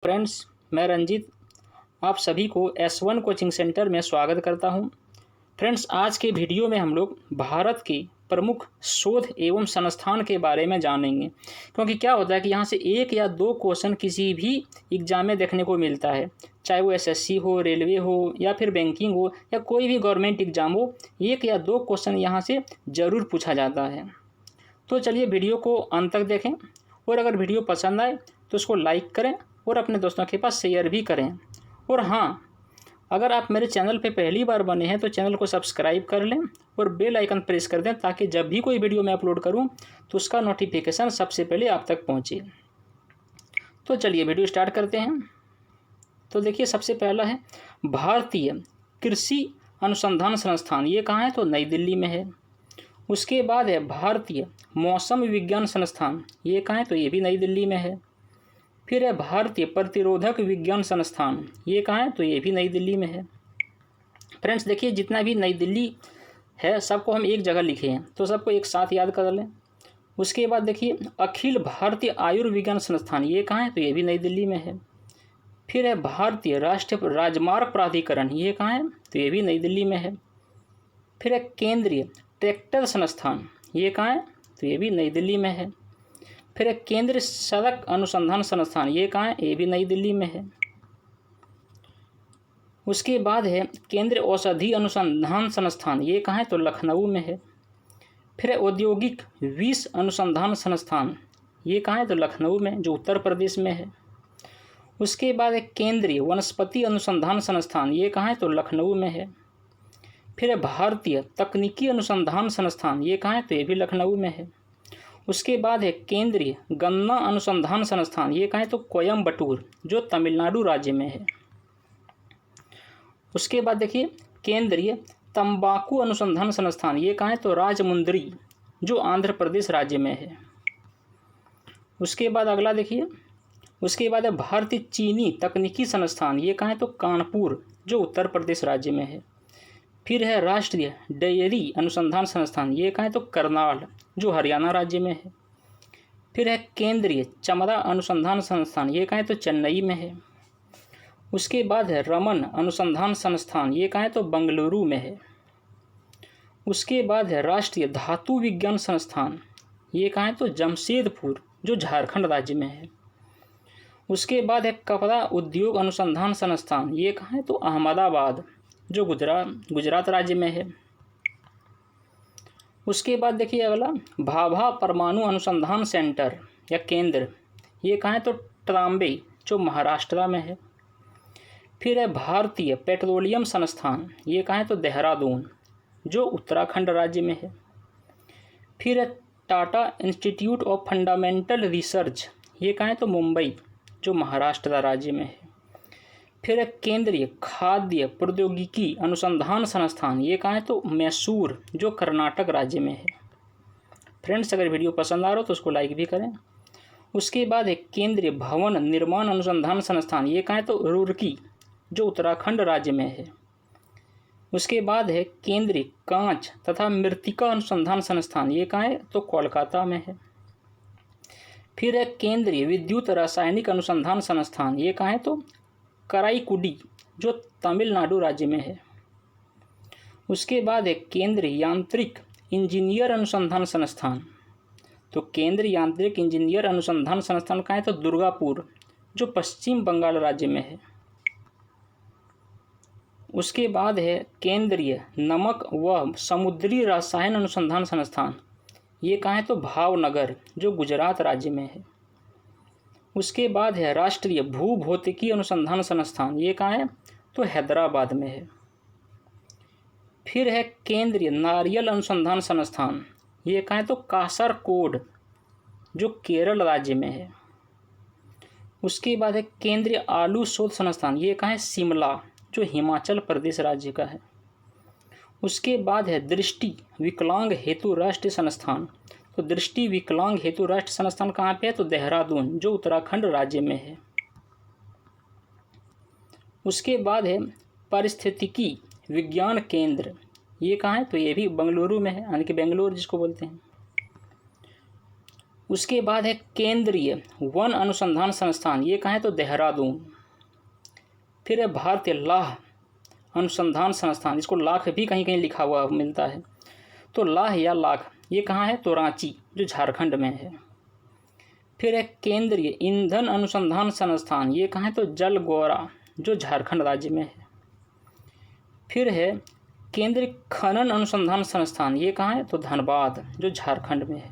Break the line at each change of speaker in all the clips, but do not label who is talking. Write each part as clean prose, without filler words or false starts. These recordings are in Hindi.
फ्रेंड्स, मैं रंजीत आप सभी को S1 कोचिंग सेंटर में स्वागत करता हूं। फ्रेंड्स, आज के वीडियो में हम लोग भारत के प्रमुख शोध एवं संस्थान के बारे में जानेंगे, क्योंकि क्या होता है कि यहाँ से एक या दो क्वेश्चन किसी भी एग्जाम में देखने को मिलता है, चाहे वो SSC हो, रेलवे हो या फिर बैंकिंग हो या कोई भी गवर्नमेंट एग्जाम हो, एक या दो क्वेश्चन यहाँ से ज़रूर पूछा जाता है। तो चलिए वीडियो को अंत तक देखें और अगर वीडियो पसंद आए तो उसको लाइक करें और अपने दोस्तों के पास शेयर भी करें। और हाँ, अगर आप मेरे चैनल पे पहली बार बने हैं तो चैनल को सब्सक्राइब कर लें और बेल आइकन प्रेस कर दें, ताकि जब भी कोई वीडियो मैं अपलोड करूं तो उसका नोटिफिकेशन सबसे पहले आप तक पहुंचे। तो चलिए वीडियो स्टार्ट करते हैं। तो देखिए, सबसे पहला है भारतीय कृषि अनुसंधान संस्थान। ये कहाँ है? तो नई दिल्ली में है। उसके बाद है भारतीय मौसम विज्ञान संस्थान। ये कहाँ है? तो ये भी नई दिल्ली में है। फिर है भारतीय प्रतिरोधक विज्ञान संस्थान। ये कहाँ है? तो ये भी नई दिल्ली में है। फ्रेंड्स देखिए, जितना भी नई दिल्ली है सबको हम एक जगह लिखे हैं, तो सबको एक साथ याद कर लें। उसके बाद देखिए, अखिल भारतीय आयुर्विज्ञान संस्थान। ये कहाँ है? तो ये भी नई दिल्ली में है। फिर है भारतीय राष्ट्रीय राजमार्ग प्राधिकरण। ये कहाँ है? तो ये भी नई दिल्ली में है। फिर है केंद्रीय ट्रैक्टर संस्थान। ये कहाँ है? तो ये भी नई दिल्ली में है। फिर है केंद्रीय सड़क अनुसंधान संस्थान। ये कहाँ है? ये भी नई दिल्ली में है। उसके बाद है केंद्रीय औषधि अनुसंधान संस्थान। ये कहाँ है? तो लखनऊ में है। फिर है औद्योगिक विष अनुसंधान संस्थान। ये कहाँ है? तो लखनऊ में, जो उत्तर प्रदेश में है। उसके बाद है केंद्रीय वनस्पति अनुसंधान संस्थान। ये कहाँ है? तो लखनऊ में है। फिर है भारतीय तकनीकी अनुसंधान संस्थान। ये कहाँ है? तो ये भी लखनऊ में है। उसके बाद है केंद्रीय गन्ना अनुसंधान संस्थान। ये कहाँ है? तो कोयम्बटूर, जो तमिलनाडु राज्य में है। उसके बाद देखिए, केंद्रीय तंबाकू अनुसंधान संस्थान। ये कहाँ है? तो राजमुंद्री, जो आंध्र प्रदेश राज्य में है। उसके बाद अगला देखिए, उसके बाद है भारतीय चीनी तकनीकी संस्थान। ये कहाँ है? तो कानपुर, जो उत्तर प्रदेश राज्य में है। फिर है राष्ट्रीय डेयरी अनुसंधान संस्थान। ये कहाँ है? तो करनाल, जो हरियाणा राज्य में है। फिर है केंद्रीय चमड़ा अनुसंधान संस्थान। ये कहाँ है? तो चेन्नई में है। उसके बाद है रमन अनुसंधान संस्थान। ये कहाँ है? तो बंगलुरु में है। उसके बाद है राष्ट्रीय धातु विज्ञान संस्थान। ये कहाँ है? तो जमशेदपुर, जो झारखंड राज्य में है। उसके बाद है कपड़ा उद्योग अनुसंधान संस्थान। ये कहाँ है? तो अहमदाबाद, जो गुजरात राज्य में है। उसके बाद देखिए अगला, भाभा परमाणु अनुसंधान सेंटर या केंद्र। ये कहाँ है? तो ट्राम्बे, जो महाराष्ट्र में है। फिर है भारतीय पेट्रोलियम संस्थान। ये कहाँ है? तो देहरादून, जो उत्तराखंड राज्य में है। फिर है Tata institute of fundamental research. ये कहाँ है? तो मुंबई, जो महाराष्ट्र राज्य में है। फिर है केंद्रीय खाद्य प्रौद्योगिकी अनुसंधान संस्थान। ये कहाँ है? तो मैसूर, जो कर्नाटक राज्य में है। फ्रेंड्स, अगर वीडियो पसंद आ रहा हो तो उसको लाइक भी करें। उसके बाद है केंद्रीय भवन निर्माण अनुसंधान संस्थान। ये कहाँ है? तो रुड़की, जो उत्तराखंड राज्य में है। उसके बाद है केंद्रीय कांच तथा मृत्तिका अनुसंधान संस्थान। ये कहाँ है? तो कोलकाता में है। फिर है केंद्रीय विद्युत रासायनिक अनुसंधान संस्थान। ये कहाँ है? तो कराईकुडी, जो तमिलनाडु राज्य में है। उसके बाद है केंद्रीय यांत्रिक इंजीनियर अनुसंधान संस्थान। तो केंद्रीय यांत्रिक इंजीनियर अनुसंधान संस्थान कहाँ है? तो दुर्गापुर, जो पश्चिम बंगाल राज्य में है। उसके बाद है केंद्रीय नमक व समुद्री रसायन अनुसंधान संस्थान। ये कहाँ है? तो भावनगर, जो गुजरात राज्य में है। उसके बाद है राष्ट्रीय भूभौतिकी अनुसंधान संस्थान। ये कहाँ है? तो हैदराबाद में है। फिर है केंद्रीय नारियल अनुसंधान संस्थान। ये कहाँ है? तो कासरकोड, जो केरल राज्य में है। उसके बाद है केंद्रीय आलू शोध संस्थान। ये कहाँ है? शिमला, जो हिमाचल प्रदेश राज्य का है। उसके बाद है दृष्टि विकलांग हेतु राष्ट्रीय संस्थान। तो दृष्टि विकलांग हेतु राष्ट्रीय संस्थान कहाँ पे है? तो देहरादून, जो उत्तराखंड राज्य में है। उसके बाद है पारिस्थितिकी विज्ञान केंद्र। ये कहाँ है? तो ये भी बेंगलुरु में है, यानी कि बेंगलोर जिसको बोलते हैं। उसके बाद है केंद्रीय वन अनुसंधान संस्थान, ये कहाँ है तो देहरादून। फिर है भारतीय लाह अनुसंधान संस्थान, इसको लाख भी कहीं कहीं लिखा हुआ मिलता है, तो लाह या लाख ये कहाँ है तो रांची, जो झारखंड में है। फिर है केंद्रीय ईंधन अनुसंधान संस्थान, ये कहाँ है तो जलगोरा, जो झारखंड राज्य में है। फिर है केंद्रीय खनन अनुसंधान संस्थान, ये कहाँ है तो धनबाद, जो झारखंड में है।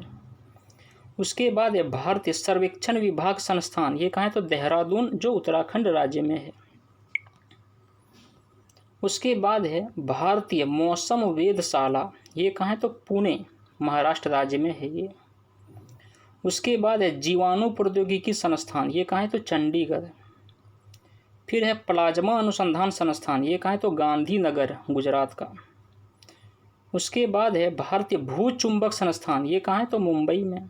उसके बाद है भारतीय सर्वेक्षण विभाग संस्थान, ये कहाँ है तो देहरादून, जो उत्तराखंड राज्य में है। उसके बाद है भारतीय मौसम वेधशाला, ये कहाँ है तो पुणे, महाराष्ट्र राज्य में है ये। उसके बाद है जीवाणु प्रौद्योगिकी संस्थान, ये कहाँ है तो चंडीगढ़। फिर है प्लाज्मा अनुसंधान संस्थान, ये कहाँ है तो गांधीनगर, गुजरात का। उसके बाद है भारतीय भूचुंबक संस्थान, ये कहाँ है तो मुंबई में।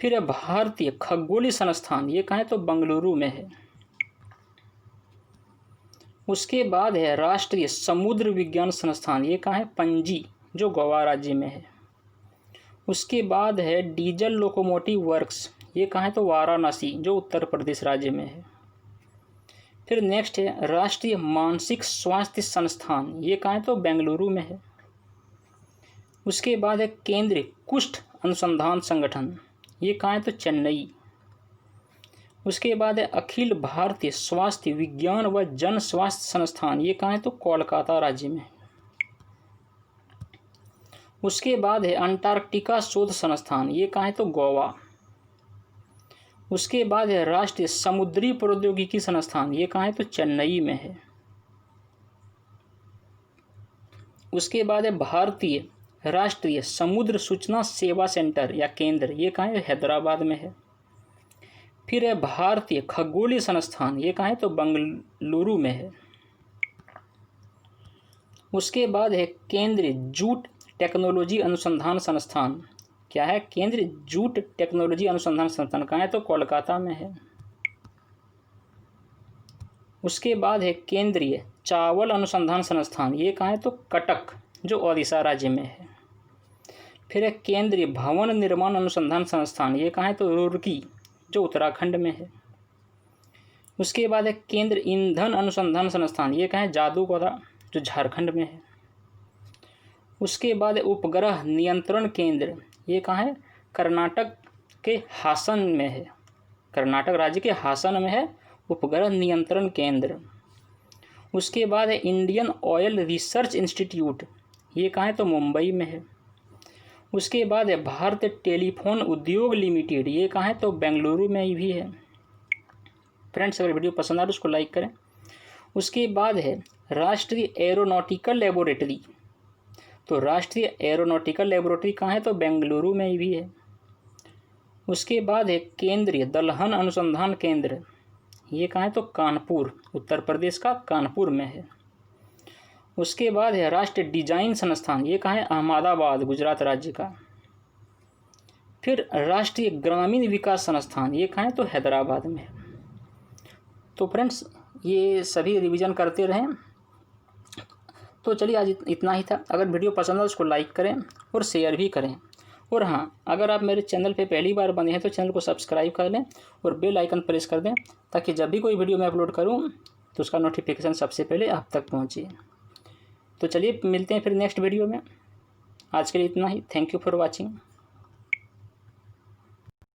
फिर है भारतीय खगोलीय संस्थान, ये कहाँ है तो बंगलुरु में है। उसके बाद है राष्ट्रीय समुद्र विज्ञान संस्थान, ये कहाँ है पणजी, जो गोवा राज्य में है। उसके बाद है डीजल लोकोमोटिव वर्क्स, ये कहाँ है तो वाराणसी, जो उत्तर प्रदेश राज्य में है। फिर नेक्स्ट है राष्ट्रीय मानसिक स्वास्थ्य संस्थान, ये कहाँ है तो बेंगलुरु में है। उसके बाद है केंद्रीय कुष्ठ अनुसंधान संगठन, ये कहाँ है तो चेन्नई। उसके बाद है अखिल भारतीय स्वास्थ्य विज्ञान व जन स्वास्थ्य संस्थान, ये कहाँ है तो कोलकाता राज्य में। उसके बाद है अंटार्कटिका शोध संस्थान, ये कहाँ है तो गोवा। उसके बाद है राष्ट्रीय समुद्री प्रौद्योगिकी संस्थान, ये कहाँ है तो चेन्नई में है। उसके बाद है भारतीय राष्ट्रीय समुद्र सूचना सेवा सेंटर या केंद्र, ये कहाँ है हैदराबाद में है। फिर है भारतीय खगोलीय संस्थान, ये कहाँ है तो बंगलुरु में है। उसके बाद है केंद्रीय जूट टेक्नोलॉजी अनुसंधान संस्थान, क्या है केंद्रीय जूट टेक्नोलॉजी अनुसंधान संस्थान, कहाँ है तो कोलकाता में है। उसके बाद है केंद्रीय चावल अनुसंधान संस्थान, ये कहाँ है तो कटक, जो ओडिशा राज्य में है। फिर है केंद्रीय भवन निर्माण अनुसंधान संस्थान, ये कहाँ है तो रुड़की, जो उत्तराखंड में है। उसके बाद है केंद्र ईंधन अनुसंधान संस्थान, ये कहाँ है जादूगोड़ा, जो झारखंड में है। उसके बाद उपग्रह नियंत्रण केंद्र, ये कहाँ है कर्नाटक के हासन में है, कर्नाटक राज्य के हासन में है उपग्रह नियंत्रण केंद्र। उसके बाद है इंडियन ऑयल रिसर्च इंस्टीट्यूट, ये कहाँ है तो मुंबई में है। उसके बाद है भारतीय टेलीफोन उद्योग लिमिटेड, ये कहाँ है तो बेंगलुरु में भी है। फ्रेंड्स अगर वीडियो पसंद आ तो उसको लाइक करें। उसके बाद है राष्ट्रीय एरोनॉटिकल लेबोरेटरी, तो राष्ट्रीय एरोनॉटिकल लेबोरेटरी कहाँ है तो बेंगलुरु में भी है। उसके बाद है केंद्रीय दलहन अनुसंधान केंद्र, ये कहाँ है तो कानपुर, उत्तर प्रदेश का कानपुर में है। उसके बाद है राष्ट्रीय डिजाइन संस्थान, ये कहाँ है अहमदाबाद, गुजरात राज्य का। फिर राष्ट्रीय ग्रामीण विकास संस्थान, ये कहाँ है तो हैदराबाद में। तो फ्रेंड्स ये सभी रिवीजन करते रहें। तो चलिए आज इतना ही था। अगर वीडियो पसंद है उसको लाइक करें और शेयर भी करें। और हाँ, अगर आप मेरे चैनल पे पहली बार बने हैं तो चैनल को सब्सक्राइब कर लें और बेल आइकन प्रेस कर दें, ताकि जब भी कोई वीडियो मैं अपलोड करूँ तो उसका नोटिफिकेशन सबसे पहले आप तक पहुँचे। तो चलिए मिलते हैं फिर नेक्स्ट वीडियो में। आज के लिए इतना ही। Thank you for watching.